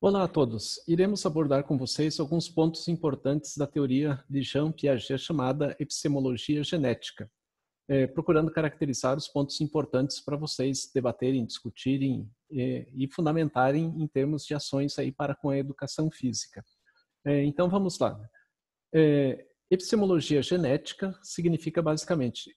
Olá a todos. Iremos abordar com vocês alguns pontos importantes da teoria de Jean Piaget chamada epistemologia genética, procurando caracterizar os pontos importantes para vocês debaterem, discutirem e fundamentarem em termos de ações aí para com a educação física. Então vamos lá. Epistemologia genética significa basicamente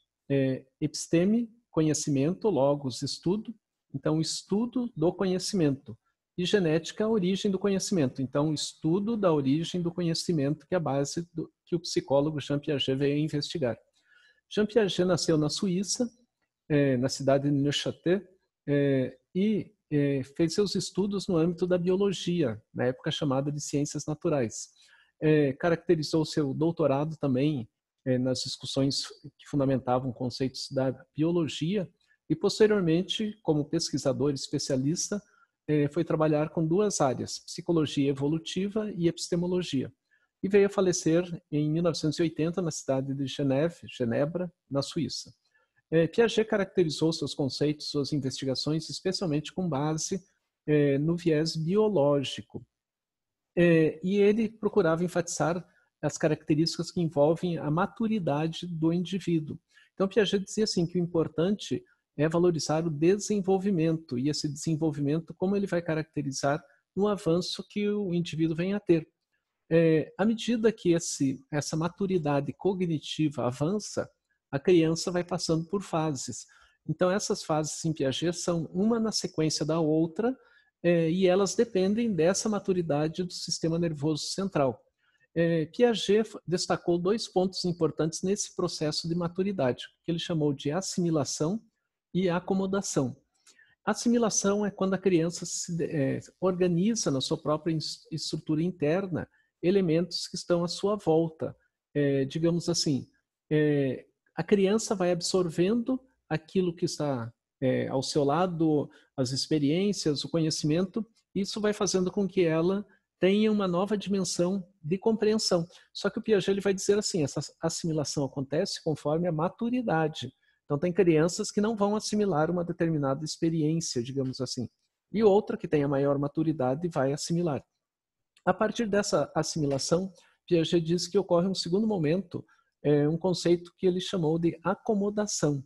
episteme, conhecimento, logos, estudo, então estudo do conhecimento. E genética, a origem do conhecimento. Então, estudo da origem do conhecimento, que é a base que o psicólogo Jean Piaget veio investigar. Jean Piaget nasceu na Suíça, na cidade de Neuchâtel, e fez seus estudos no âmbito da biologia, na época chamada de ciências naturais. Caracterizou seu doutorado também nas discussões que fundamentavam conceitos da biologia e, posteriormente, como pesquisador especialista, foi trabalhar com duas áreas, psicologia evolutiva e epistemologia. E veio a falecer em 1980 na cidade de Genebra, na Suíça. Piaget caracterizou seus conceitos, suas investigações, especialmente com base no viés biológico. E ele procurava enfatizar as características que envolvem a maturidade do indivíduo. Então, Piaget dizia assim que o importante é valorizar o desenvolvimento, e esse desenvolvimento, como ele vai caracterizar no avanço que o indivíduo vem a ter. À medida que essa maturidade cognitiva avança, a criança vai passando por fases. Então, essas fases em Piaget são uma na sequência da outra, e elas dependem dessa maturidade do sistema nervoso central. Piaget destacou dois pontos importantes nesse processo de maturidade, que ele chamou de assimilação e acomodação. Assimilação é quando a criança organiza na sua própria estrutura interna elementos que estão à sua volta. Digamos assim, a criança vai absorvendo aquilo que está ao seu lado, as experiências, o conhecimento, isso vai fazendo com que ela tenha uma nova dimensão de compreensão. Só que o Piaget ele vai dizer assim, essa assimilação acontece conforme a maturidade. Então, tem crianças que não vão assimilar uma determinada experiência, digamos assim, e outra que tem a maior maturidade vai assimilar. A partir dessa assimilação, Piaget diz que ocorre um segundo momento, um conceito que ele chamou de acomodação.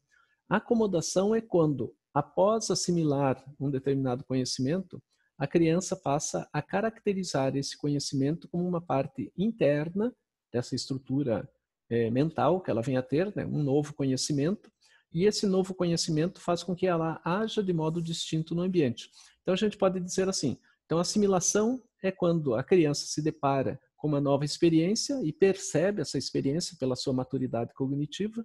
A acomodação é quando, após assimilar um determinado conhecimento, a criança passa a caracterizar esse conhecimento como uma parte interna dessa estrutura mental que ela vem a ter, né, um novo conhecimento, e esse novo conhecimento faz com que ela haja de modo distinto no ambiente. Então, a gente pode dizer assim, então, assimilação é quando a criança se depara com uma nova experiência e percebe essa experiência pela sua maturidade cognitiva,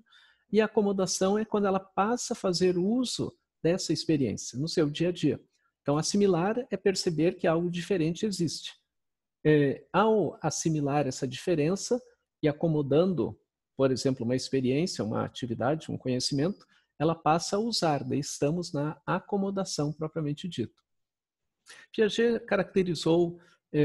e a acomodação é quando ela passa a fazer uso dessa experiência no seu dia a dia. Então, assimilar é perceber que algo diferente existe. Ao assimilar essa diferença e acomodando, por exemplo, uma experiência, uma atividade, um conhecimento, ela passa a usar, daí estamos na acomodação propriamente dito. Piaget caracterizou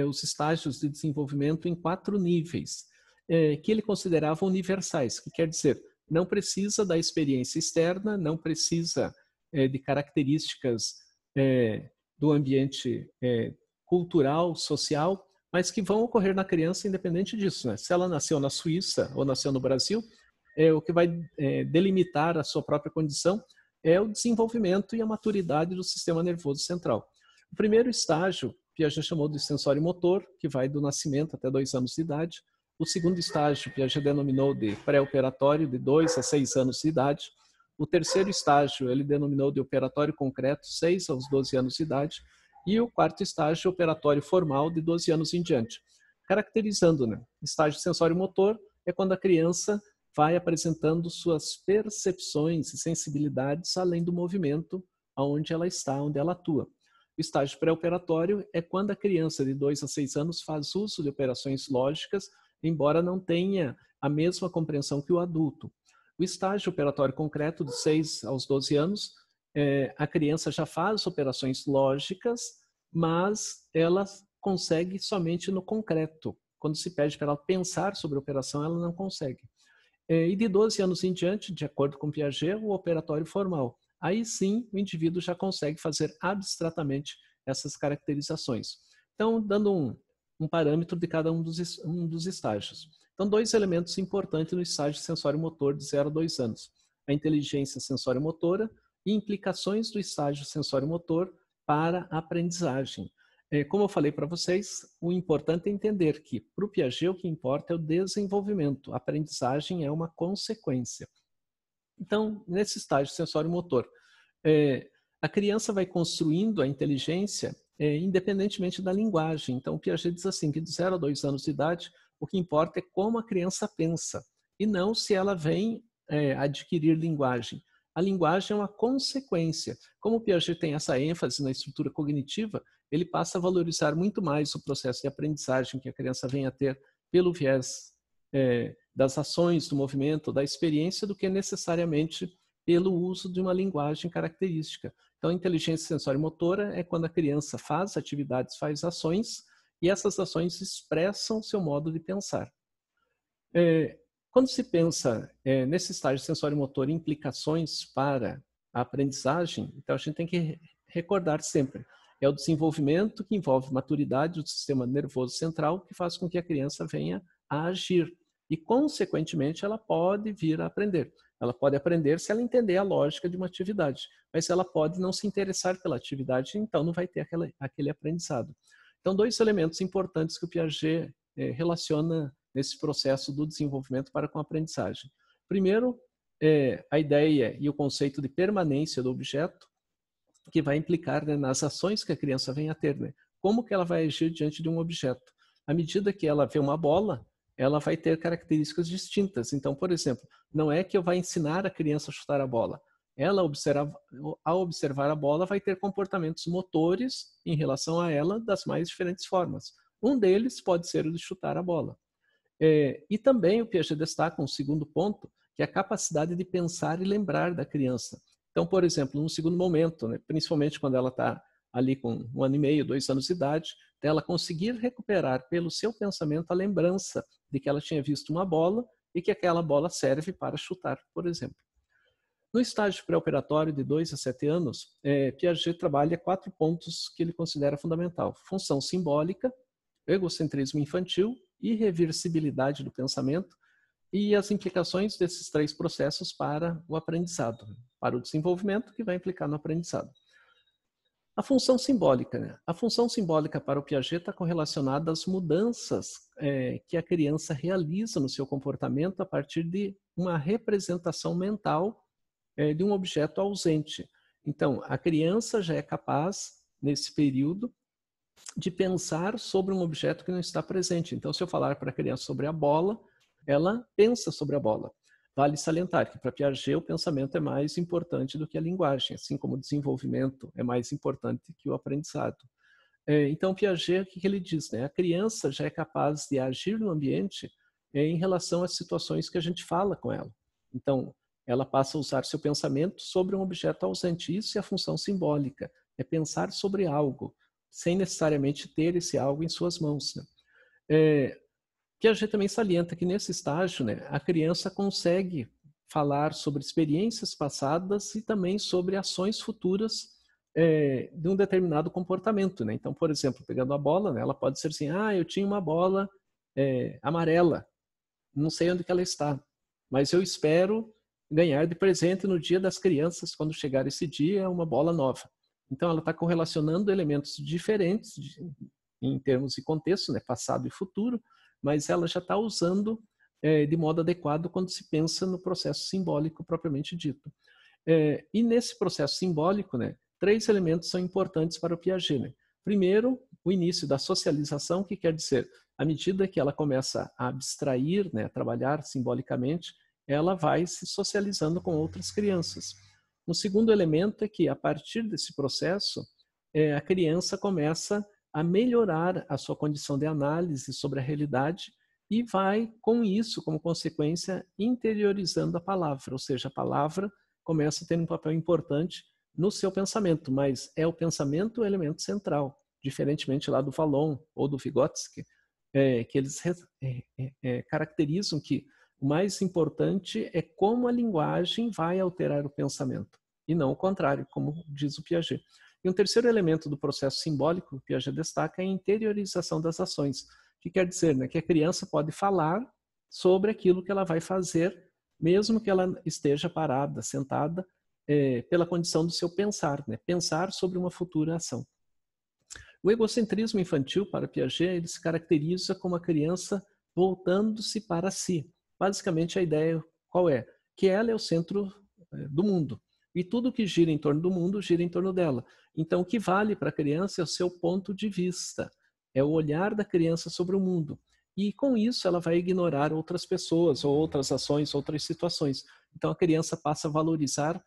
os estágios de desenvolvimento em 4 níveis, que ele considerava universais, que quer dizer, não precisa da experiência externa, não precisa de características do ambiente cultural, social, mas que vão ocorrer na criança independente disso. Né? Se ela nasceu na Suíça ou nasceu no Brasil, o que vai delimitar a sua própria condição é o desenvolvimento e a maturidade do sistema nervoso central. O primeiro estágio, Piaget chamou de sensório motor, que vai do nascimento até 2 anos de idade. O segundo estágio, Piaget denominou de pré-operatório, de 2 a 6 anos de idade. O terceiro estágio, ele denominou de operatório concreto, 6 aos 12 anos de idade. E o quarto estágio, operatório formal, de 12 anos em diante. Caracterizando, né? Estágio sensório-motor é quando a criança vai apresentando suas percepções e sensibilidades além do movimento onde ela está, onde ela atua. O estágio pré-operatório é quando a criança de 2 a 6 anos faz uso de operações lógicas, embora não tenha a mesma compreensão que o adulto. O estágio operatório concreto, de 6 aos 12 anos, a criança já faz operações lógicas, mas ela consegue somente no concreto. Quando se pede para ela pensar sobre a operação, ela não consegue. E de 12 anos em diante, de acordo com Piaget, o operatório formal. Aí sim, o indivíduo já consegue fazer abstratamente essas caracterizações. Então, dando um parâmetro de cada um dos estágios. Então, 2 elementos importantes no estágio sensório-motor de 0 a 2 anos. A inteligência sensório-motora e implicações do estágio sensório-motor para a aprendizagem. Como eu falei para vocês, o importante é entender que, para o Piaget, o que importa é o desenvolvimento. A aprendizagem é uma consequência. Então, nesse estágio sensório-motor, a criança vai construindo a inteligência independentemente da linguagem. Então, o Piaget diz assim, que de 0 a 2 anos de idade, o que importa é como a criança pensa, e não se ela vem adquirir linguagem. A linguagem é uma consequência. Como o Piaget tem essa ênfase na estrutura cognitiva, ele passa a valorizar muito mais o processo de aprendizagem que a criança vem a ter pelo viés das ações, do movimento, da experiência, do que necessariamente pelo uso de uma linguagem característica. Então, a inteligência sensório-motora é quando a criança faz atividades, faz ações, e essas ações expressam seu modo de pensar. Quando se pensa nesse estágio sensório-motor implicações para a aprendizagem, então a gente tem que recordar sempre, é o desenvolvimento que envolve maturidade do sistema nervoso central que faz com que a criança venha a agir e, consequentemente, ela pode vir a aprender. Ela pode aprender se ela entender a lógica de uma atividade, mas ela pode não se interessar pela atividade, então não vai ter aquele aprendizado. Então, 2 elementos importantes que o Piaget relaciona nesse processo do desenvolvimento para com a aprendizagem. Primeiro, a ideia e o conceito de permanência do objeto, que vai implicar nas ações que a criança vem a ter. Como que ela vai agir diante de um objeto? À medida que ela vê uma bola, ela vai ter características distintas. Então, por exemplo, não é que eu vá ensinar a criança a chutar a bola. Ela, ao observar a bola, vai ter comportamentos motores em relação a ela das mais diferentes formas. Um deles pode ser o de chutar a bola. E também o Piaget destaca um segundo ponto, que é a capacidade de pensar e lembrar da criança. Então, por exemplo, num segundo momento, principalmente quando ela está ali com 1 ano e meio, 2 anos de idade, ela conseguir recuperar pelo seu pensamento a lembrança de que ela tinha visto uma bola e que aquela bola serve para chutar, por exemplo. No estágio pré-operatório de 2 a 7 anos, Piaget trabalha 4 pontos que ele considera fundamental. Função simbólica, egocentrismo infantil, irreversibilidade do pensamento e as implicações desses 3 processos para o aprendizado, para o desenvolvimento que vai implicar no aprendizado. A função simbólica. A função simbólica para o Piaget está correlacionada às mudanças que a criança realiza no seu comportamento a partir de uma representação mental de um objeto ausente. Então, a criança já é capaz, nesse período, de pensar sobre um objeto que não está presente. Então, se eu falar para a criança sobre a bola, ela pensa sobre a bola. Vale salientar que para Piaget o pensamento é mais importante do que a linguagem, assim como o desenvolvimento é mais importante que o aprendizado. Então, Piaget, o que ele diz? A criança já é capaz de agir no ambiente em relação às situações que a gente fala com ela. Então, ela passa a usar seu pensamento sobre um objeto ausente. Isso é a função simbólica, é pensar sobre algo, sem necessariamente ter esse algo em suas mãos. Piaget também salienta que nesse estágio, a criança consegue falar sobre experiências passadas e também sobre ações futuras de um determinado comportamento. Então, por exemplo, pegando a bola, ela pode ser assim, eu tinha uma bola amarela, não sei onde que ela está, mas eu espero ganhar de presente no dia das crianças, quando chegar esse dia, uma bola nova. Então, ela está correlacionando elementos diferentes em termos de contexto, passado e futuro, mas ela já está usando de modo adequado quando se pensa no processo simbólico propriamente dito. E nesse processo simbólico, 3 elementos são importantes para o Piaget. Primeiro, o início da socialização, que quer dizer, à medida que ela começa a abstrair, a trabalhar simbolicamente, ela vai se socializando com outras crianças. Um segundo elemento é que, a partir desse processo, a criança começa a melhorar a sua condição de análise sobre a realidade e vai, com isso, como consequência, interiorizando a palavra, ou seja, a palavra começa a ter um papel importante no seu pensamento, mas é o pensamento o elemento central, diferentemente lá do Vallon ou do Vygotsky, que eles caracterizam que o mais importante é como a linguagem vai alterar o pensamento, e não o contrário, como diz o Piaget. E um terceiro elemento do processo simbólico que Piaget destaca é a interiorização das ações, que quer dizer, né, que a criança pode falar sobre aquilo que ela vai fazer, mesmo que ela esteja parada, sentada, pela condição do seu pensar, né, pensar sobre uma futura ação. O egocentrismo infantil, para Piaget, ele se caracteriza como a criança voltando-se para si. Basicamente, a ideia qual é? Que ela é o centro do mundo. E tudo que gira em torno do mundo, gira em torno dela. Então, o que vale para a criança é o seu ponto de vista. É o olhar da criança sobre o mundo. E, com isso, ela vai ignorar outras pessoas, ou outras ações, outras situações. Então, a criança passa a valorizar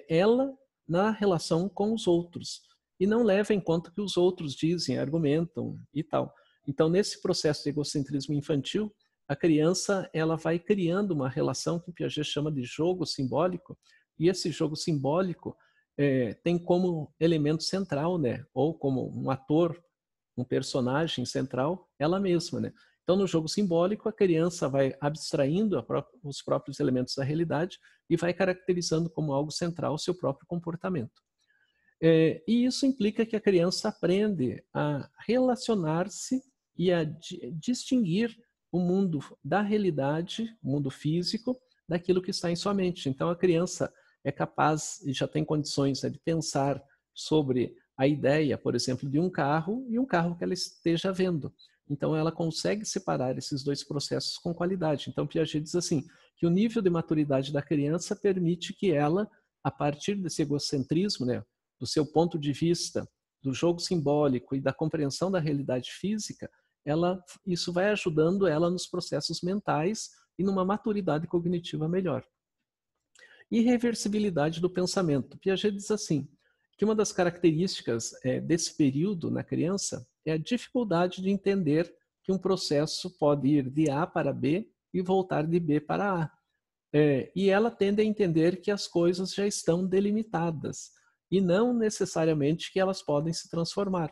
ela na relação com os outros. E não leva em conta o que os outros dizem, argumentam e tal. Então, nesse processo de egocentrismo infantil, a criança ela vai criando uma relação que Piaget chama de jogo simbólico, e esse jogo simbólico tem como elemento central, né, ou como um ator, um personagem central, ela mesma, né? Então, no jogo simbólico, a criança vai abstraindo os próprios elementos da realidade e vai caracterizando como algo central o seu próprio comportamento. E isso implica que a criança aprende a relacionar-se e a distinguir o mundo da realidade, o mundo físico, daquilo que está em sua mente. Então, a criança é capaz e já tem condições de pensar sobre a ideia, por exemplo, de um carro e um carro que ela esteja vendo. Então, ela consegue separar esses dois processos com qualidade. Então, Piaget diz assim, que o nível de maturidade da criança permite que ela, a partir desse egocentrismo, né, do seu ponto de vista, do jogo simbólico e da compreensão da realidade física, isso vai ajudando ela nos processos mentais e numa maturidade cognitiva melhor. Irreversibilidade do pensamento. Piaget diz assim, que uma das características desse período na criança é a dificuldade de entender que um processo pode ir de A para B e voltar de B para A. E ela tende a entender que as coisas já estão delimitadas e não necessariamente que elas podem se transformar.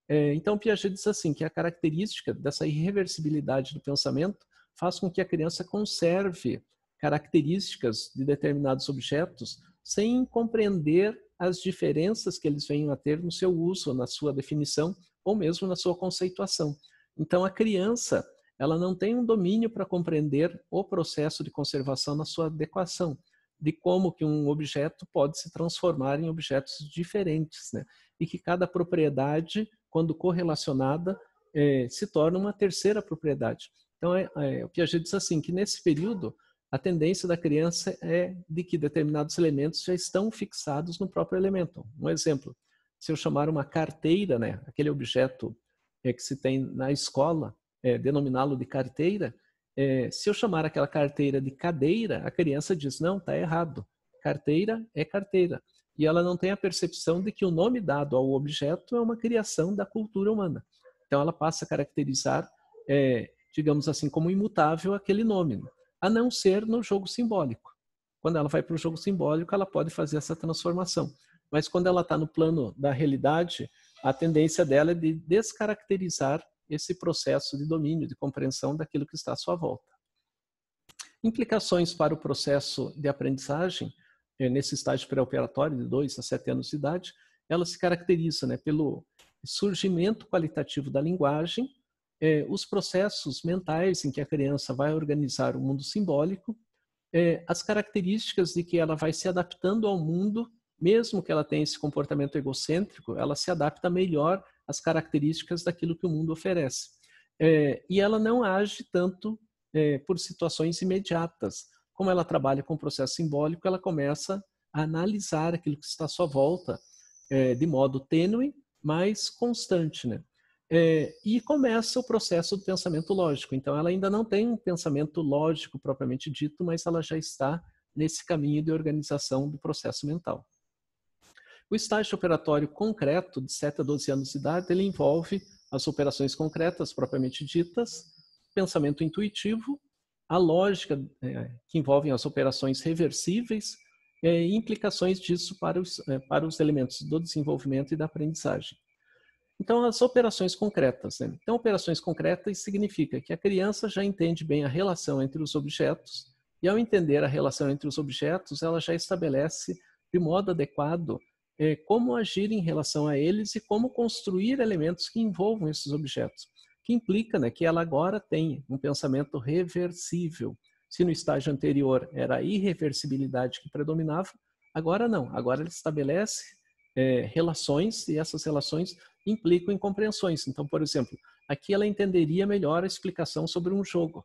Então, Piaget diz assim, que a característica dessa irreversibilidade do pensamento faz com que a criança conserve características de determinados objetos sem compreender as diferenças que eles venham a ter no seu uso, na sua definição ou mesmo na sua conceituação. Então, a criança ela não tem um domínio para compreender o processo de conservação na sua adequação, de como que um objeto pode se transformar em objetos diferentes, né? E que cada propriedade, quando correlacionada, se torna uma terceira propriedade. Então, o Piaget diz assim, que nesse período, a tendência da criança é de que determinados elementos já estão fixados no próprio elemento. Um exemplo, se eu chamar uma carteira, né, aquele objeto que se tem na escola, denominá-lo de carteira, se eu chamar aquela carteira de cadeira, a criança diz, não, está errado. Carteira é carteira. E ela não tem a percepção de que o nome dado ao objeto é uma criação da cultura humana. Então, ela passa a caracterizar, digamos assim, como imutável aquele nome, a não ser no jogo simbólico. Quando ela vai para o jogo simbólico, ela pode fazer essa transformação. Mas quando ela está no plano da realidade, a tendência dela é de descaracterizar esse processo de domínio, de compreensão daquilo que está à sua volta. Implicações para o processo de aprendizagem, nesse estágio pré-operatório de 2 a 7 anos de idade, ela se caracteriza, né, pelo surgimento qualitativo da linguagem, os processos mentais em que a criança vai organizar o mundo simbólico, as características de que ela vai se adaptando ao mundo, mesmo que ela tenha esse comportamento egocêntrico, ela se adapta melhor às características daquilo que o mundo oferece. E ela não age tanto por situações imediatas. Como ela trabalha com o processo simbólico, ela começa a analisar aquilo que está à sua volta de modo tênue, mas constante, né? E começa o processo do pensamento lógico. Então, ela ainda não tem um pensamento lógico propriamente dito, mas ela já está nesse caminho de organização do processo mental. O estágio operatório concreto, de 7 a 12 anos de idade, ele envolve as operações concretas propriamente ditas, pensamento intuitivo, a lógica que envolvem as operações reversíveis e implicações disso para os elementos do desenvolvimento e da aprendizagem. Então, as operações concretas. Né? Então, operações concretas significa que a criança já entende bem a relação entre os objetos e, ao entender a relação entre os objetos, ela já estabelece de modo adequado como agir em relação a eles e como construir elementos que envolvam esses objetos, que implica, né, que ela agora tem um pensamento reversível. Se no estágio anterior era a irreversibilidade que predominava, agora não. Agora ela estabelece relações e essas relações implicam em compreensões. Então, por exemplo, aqui ela entenderia melhor a explicação sobre um jogo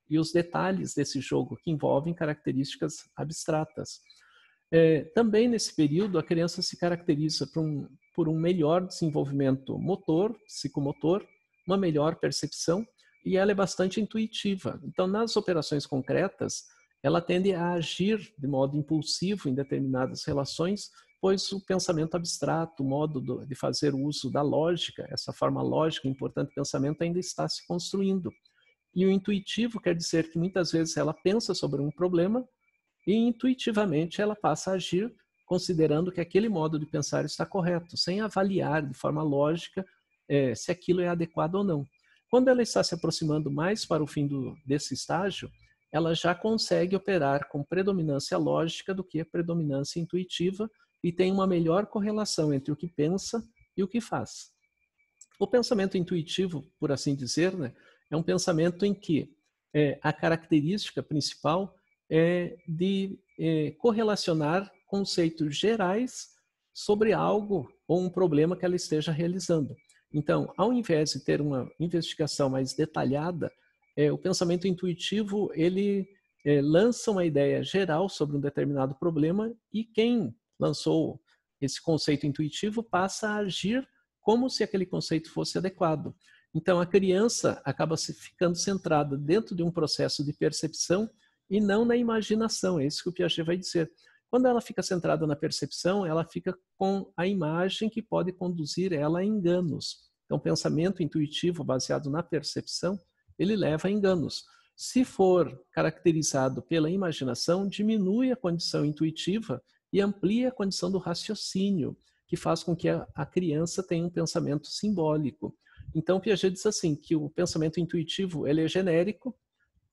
e os detalhes desse jogo que envolvem características abstratas. Também nesse período, a criança se caracteriza por um melhor desenvolvimento motor, psicomotor, uma melhor percepção, e ela é bastante intuitiva. Então, nas operações concretas, ela tende a agir de modo impulsivo em determinadas relações, pois o pensamento abstrato, o modo de fazer uso da lógica, essa forma lógica importante do pensamento ainda está se construindo. E o intuitivo quer dizer que muitas vezes ela pensa sobre um problema e intuitivamente ela passa a agir considerando que aquele modo de pensar está correto, sem avaliar de forma lógica se aquilo é adequado ou não. Quando ela está se aproximando mais para o fim desse estágio, ela já consegue operar com predominância lógica do que a predominância intuitiva e tem uma melhor correlação entre o que pensa e o que faz. O pensamento intuitivo, por assim dizer, né, é um pensamento em que a característica principal é de correlacionar conceitos gerais sobre algo ou um problema que ela esteja realizando. Então, ao invés de ter uma investigação mais detalhada, o pensamento intuitivo ele lança uma ideia geral sobre um determinado problema e quem lançou esse conceito intuitivo passa a agir como se aquele conceito fosse adequado. Então, a criança acaba ficando centrada dentro de um processo de percepção e não na imaginação, é isso que o Piaget vai dizer. Quando ela fica centrada na percepção, ela fica com a imagem que pode conduzir ela a enganos. Então, o pensamento intuitivo baseado na percepção, ele leva a enganos. Se for caracterizado pela imaginação, diminui a condição intuitiva e amplia a condição do raciocínio, que faz com que a criança tenha um pensamento simbólico. Então, Piaget diz assim, que o pensamento intuitivo ele é genérico,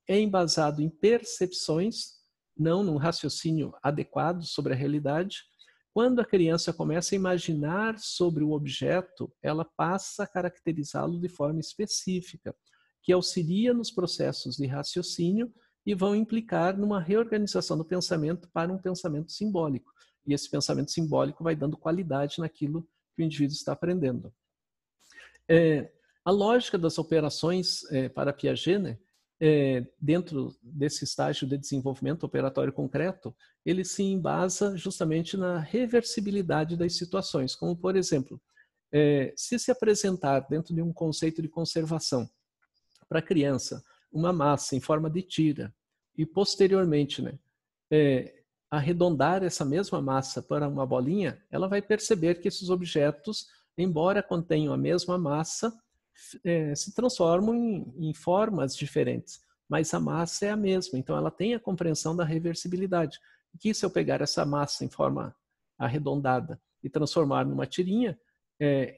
é embasado em percepções, não num raciocínio adequado sobre a realidade. Quando a criança começa a imaginar sobre o objeto, ela passa a caracterizá-lo de forma específica, que auxilia nos processos de raciocínio e vão implicar numa reorganização do pensamento para um pensamento simbólico. E esse pensamento simbólico vai dando qualidade naquilo que o indivíduo está aprendendo. A lógica das operações para Piaget, né, dentro desse estágio de desenvolvimento operatório concreto, ele se embasa justamente na reversibilidade das situações, como, por exemplo, se apresentar dentro de um conceito de conservação para a criança uma massa em forma de tira e, posteriormente, né, arredondar essa mesma massa para uma bolinha, ela vai perceber que esses objetos, embora contenham a mesma massa, se transformam em formas diferentes, mas a massa é a mesma, então ela tem a compreensão da reversibilidade. Que se eu pegar essa massa em forma arredondada e transformar numa tirinha,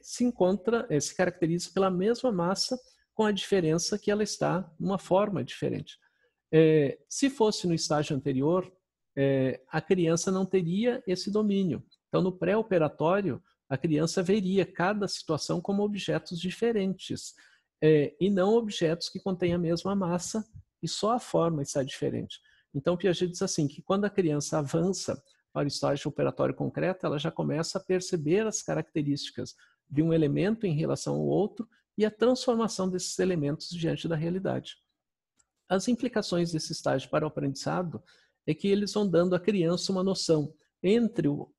se caracteriza pela mesma massa, com a diferença que ela está numa forma diferente. Se fosse no estágio anterior, a criança não teria esse domínio. Então, no pré-operatório, a criança veria cada situação como objetos diferentes e não objetos que contêm a mesma massa e só a forma está diferente. Então, Piaget diz assim, que quando a criança avança para o estágio operatório concreto, ela já começa a perceber as características de um elemento em relação ao outro e a transformação desses elementos diante da realidade. As implicações desse estágio para o aprendizado é que eles vão dando à criança uma noção entre o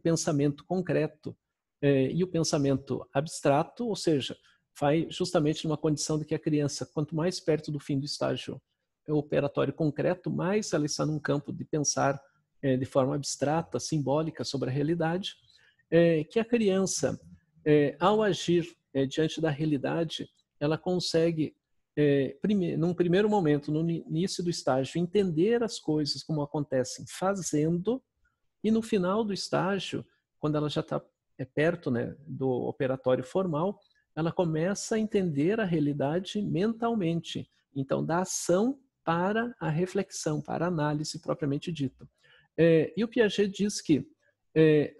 pensamento concreto e o pensamento abstrato, ou seja, vai justamente numa condição de que a criança, quanto mais perto do fim do estágio operatório concreto, mais ela está num campo de pensar de forma abstrata, simbólica sobre a realidade, que a criança, ao agir diante da realidade, ela consegue, num primeiro momento, no início do estágio, entender as coisas como acontecem fazendo, e no final do estágio, quando ela já está perto, né, do operatório formal, ela começa a entender a realidade mentalmente. Então, da ação para a reflexão, para a análise propriamente dita. E o Piaget diz que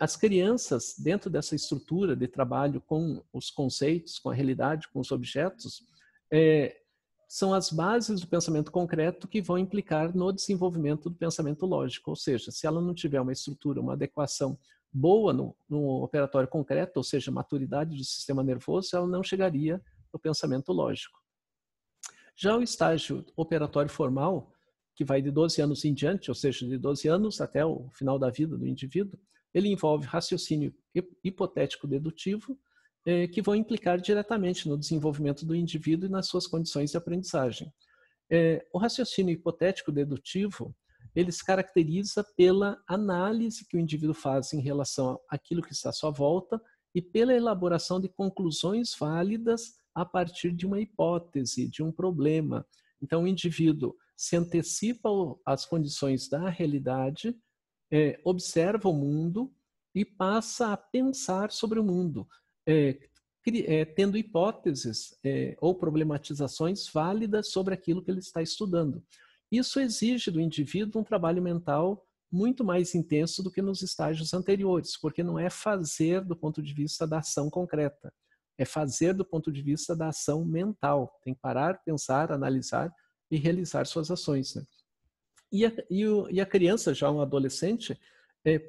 As crianças, dentro dessa estrutura de trabalho com os conceitos, com a realidade, com os objetos, são as bases do pensamento concreto que vão implicar no desenvolvimento do pensamento lógico. Ou seja, se ela não tiver uma estrutura, uma adequação boa no operatório concreto, ou seja, maturidade do sistema nervoso, ela não chegaria ao pensamento lógico. Já o estágio operatório formal, que vai de 12 anos em diante, ou seja, de 12 anos até o final da vida do indivíduo, ele envolve raciocínio hipotético dedutivo, que vão implicar diretamente no desenvolvimento do indivíduo e nas suas condições de aprendizagem. O raciocínio hipotético dedutivo, ele se caracteriza pela análise que o indivíduo faz em relação àquilo que está à sua volta e pela elaboração de conclusões válidas a partir de uma hipótese, de um problema. Então, o indivíduo se antecipa às condições da realidade, observa o mundo e passa a pensar sobre o mundo, tendo hipóteses ou problematizações válidas sobre aquilo que ele está estudando. Isso exige do indivíduo um trabalho mental muito mais intenso do que nos estágios anteriores, porque não é fazer do ponto de vista da ação concreta, é fazer do ponto de vista da ação mental. Tem que parar, pensar, analisar e realizar suas ações, né? E a criança, já um adolescente,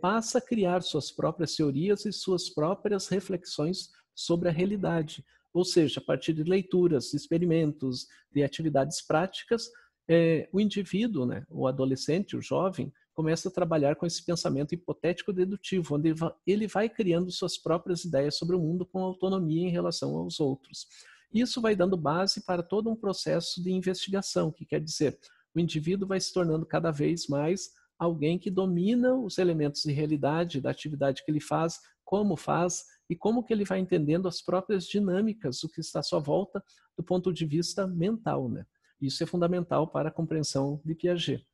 passa a criar suas próprias teorias e suas próprias reflexões sobre a realidade. Ou seja, a partir de leituras, experimentos, de atividades práticas, o indivíduo, né, o adolescente, o jovem, começa a trabalhar com esse pensamento hipotético dedutivo, onde ele vai criando suas próprias ideias sobre o mundo com autonomia em relação aos outros. Isso vai dando base para todo um processo de investigação, que quer dizer, o indivíduo vai se tornando cada vez mais alguém que domina os elementos de realidade da atividade que ele faz, como faz e como que ele vai entendendo as próprias dinâmicas do que está à sua volta do ponto de vista mental, né? Isso é fundamental para a compreensão de Piaget.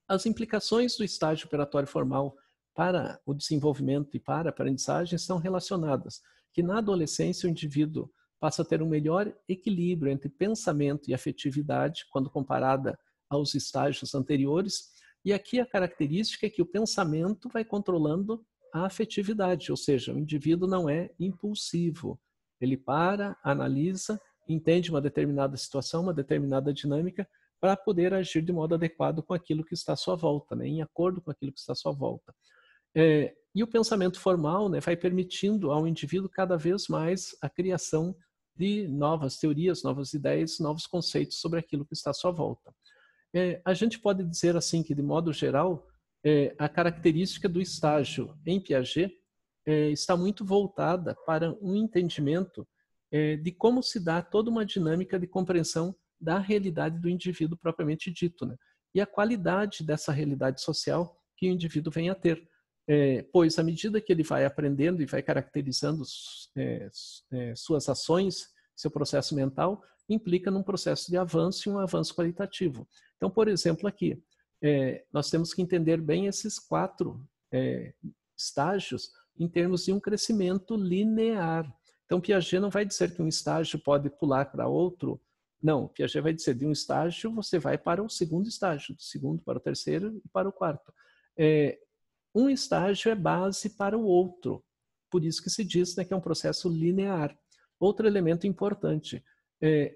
As implicações do estágio operatório formal para o desenvolvimento e para a aprendizagem estão relacionadas, que na adolescência o indivíduo passa a ter um melhor equilíbrio entre pensamento e afetividade, quando comparada aos estágios anteriores, e aqui a característica é que o pensamento vai controlando a afetividade, ou seja, o indivíduo não é impulsivo, ele para, analisa, entende uma determinada situação, uma determinada dinâmica, para poder agir de modo adequado com aquilo que está à sua volta, né? Em acordo com aquilo que está à sua volta. E o pensamento formal, né, vai permitindo ao indivíduo cada vez mais a criação de novas teorias, novas ideias, novos conceitos sobre aquilo que está à sua volta. A gente pode dizer assim que, de modo geral, a característica do estágio em Piaget está muito voltada para um entendimento de como se dá toda uma dinâmica de compreensão da realidade do indivíduo propriamente dito, né? E a qualidade dessa realidade social que o indivíduo vem a ter. Pois, à medida que ele vai aprendendo e vai caracterizando suas ações, seu processo mental, implica num processo de avanço e um avanço qualitativo. Então, por exemplo, aqui, nós temos que entender bem esses 4 estágios em termos de um crescimento linear. Então, Piaget não vai dizer que um estágio pode pular para outro. Não, Piaget vai dizer, de um estágio você vai para o segundo estágio, do segundo para o terceiro e para o quarto. Um estágio é base para o outro. Por isso que se diz, né, que é um processo linear. Outro elemento importante,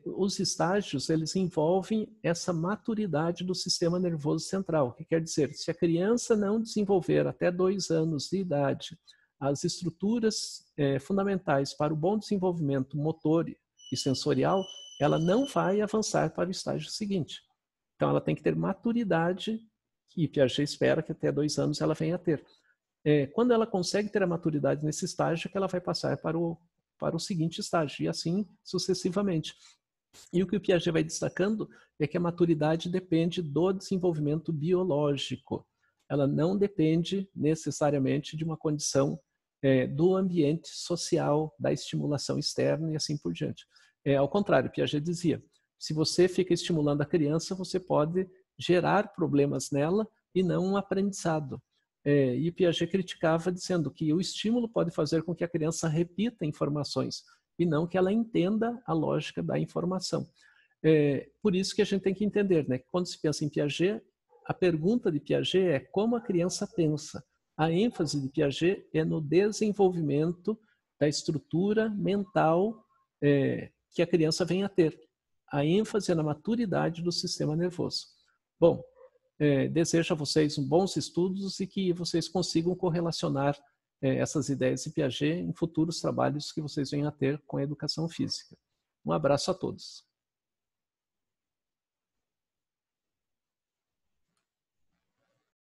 os estágios, eles envolvem essa maturidade do sistema nervoso central, que quer dizer, se a criança não desenvolver até 2 anos de idade as estruturas fundamentais para o bom desenvolvimento motor e sensorial, ela não vai avançar para o estágio seguinte. Então, ela tem que ter maturidade, que Piaget espera que até 2 anos ela venha a ter. Quando ela consegue ter a maturidade nesse estágio, é que ela vai passar para o seguinte estágio, e assim sucessivamente. E o que o Piaget vai destacando é que a maturidade depende do desenvolvimento biológico. Ela não depende necessariamente de uma condição do ambiente social, da estimulação externa e assim por diante. Ao contrário, Piaget dizia, se você fica estimulando a criança, você pode gerar problemas nela e não um aprendizado. E Piaget criticava dizendo que o estímulo pode fazer com que a criança repita informações e não que ela entenda a lógica da informação. Por isso que a gente tem que entender, né, que quando se pensa em Piaget, a pergunta de Piaget é como a criança pensa. A ênfase de Piaget é no desenvolvimento da estrutura mental que a criança vem a ter. A ênfase é na maturidade do sistema nervoso. Bom, desejo a vocês bons estudos e que vocês consigam correlacionar essas ideias de Piaget em futuros trabalhos que vocês venham a ter com a educação física. Um abraço a todos.